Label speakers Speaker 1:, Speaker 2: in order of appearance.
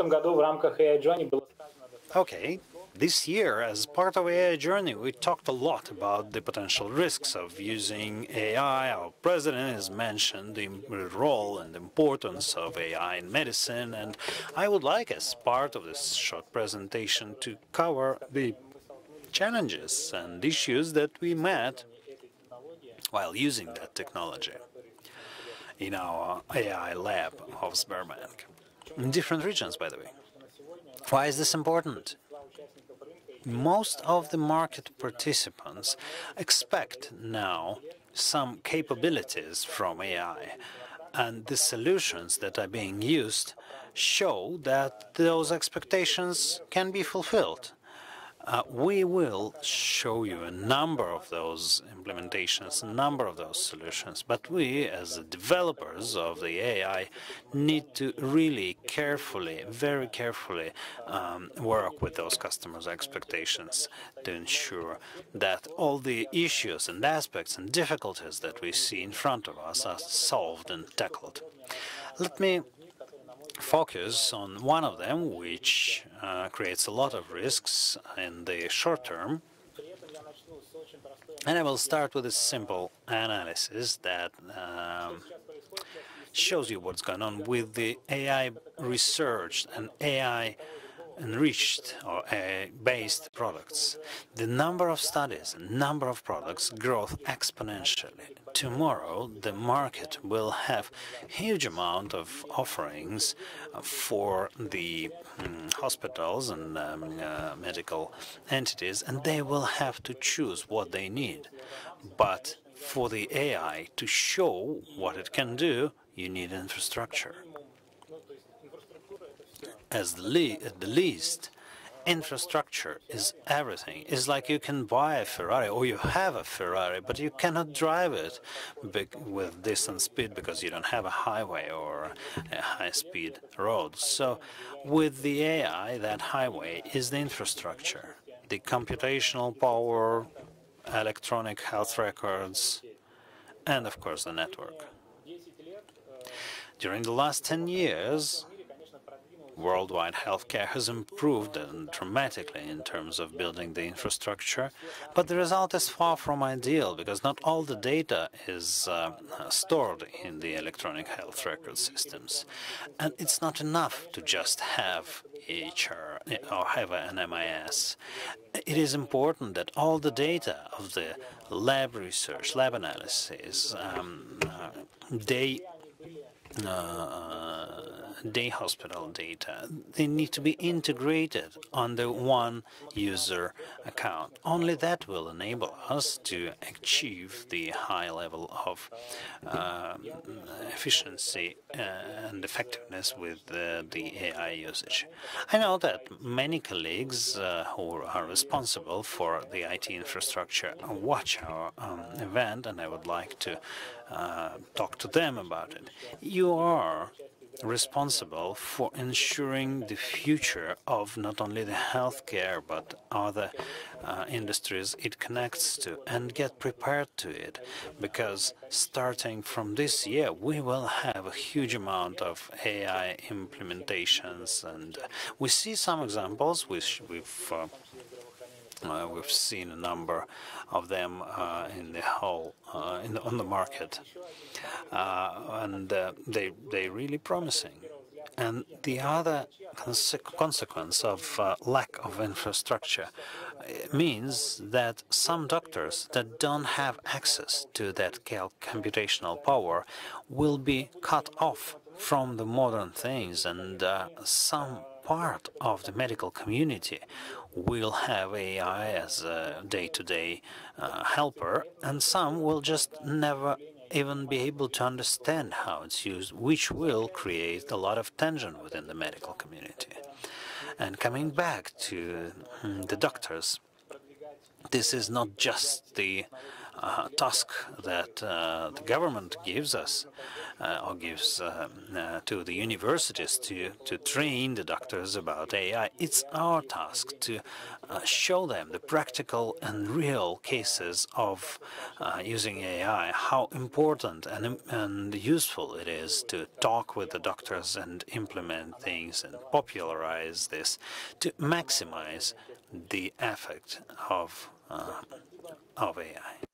Speaker 1: этом году в рамках aijourney было сказано достаточно.
Speaker 2: Okay, this year, as part of AI Journey, we talked a lot about the potential risks of using AI. Our president has mentioned the role and importance of AI in medicine, and I would like, as part of this short presentation, to cover the challenges and issues that we met while using that technology in our AI lab of Sberbank, in different regions, by the way. Why is this important? Most of the market participants expect now some capabilities from AI, and the solutions that are being used show that those expectations can be fulfilled. We will show you a number of those implementations, a number of those solutions, but we, as the developers of the AI, need to really carefully, very carefully, work with those customers' expectations to ensure that all the issues and aspects and difficulties that we see in front of us are solved and tackled. Let me focus on one of them, which creates a lot of risks in the short term. And I will start with a simple analysis that shows you what's going on with the AI research and AI enriched or AI-based products. The number of studies and number of products grow exponentially. Tomorrow, the market will have huge amount of offerings for the hospitals and medical entities, and they will have to choose what they need. But for the AI to show what it can do, you need infrastructure. At the least, infrastructure is everything. It's like you can buy a Ferrari, or you have a Ferrari, but you cannot drive it with decent speed because you don't have a highway or a high-speed road. So with the AI, that highway is the infrastructure, the computational power, electronic health records, and of course the network. During the last 10 years, worldwide healthcare has improved dramatically in terms of building the infrastructure, but the result is far from ideal because not all the data is stored in the electronic health record systems. And it's not enough to just have HR or have an MIS. It is important that all the data of the lab research, lab analysis, day hospital data, they need to be integrated on the one user account. Only that will enable us to achieve the high level of efficiency and effectiveness with the AI usage. I know that many colleagues who are responsible for the IT infrastructure watch our event, and I would like to talk to them about it. You are responsible for ensuring the future of not only the healthcare but other industries it connects to, and get prepared to it, because starting from this year we will have a huge amount of AI implementations, and we see some examples which we've seen a number of them in the whole on the market, and they're really promising. And the other consequence of lack of infrastructure means that some doctors that don't have access to that computational power will be cut off from the modern things, and some part of the medical community will have AI as a day-to-day helper, and some will just never even be able to understand how it's used, which will create a lot of tension within the medical community. And coming back to the doctors, this is not just the task that the government gives us or gives to the universities to train the doctors about AI. It's our task to show them the practical and real cases of using AI, how important and useful it is to talk with the doctors and implement things and popularize this to maximize the effect of AI.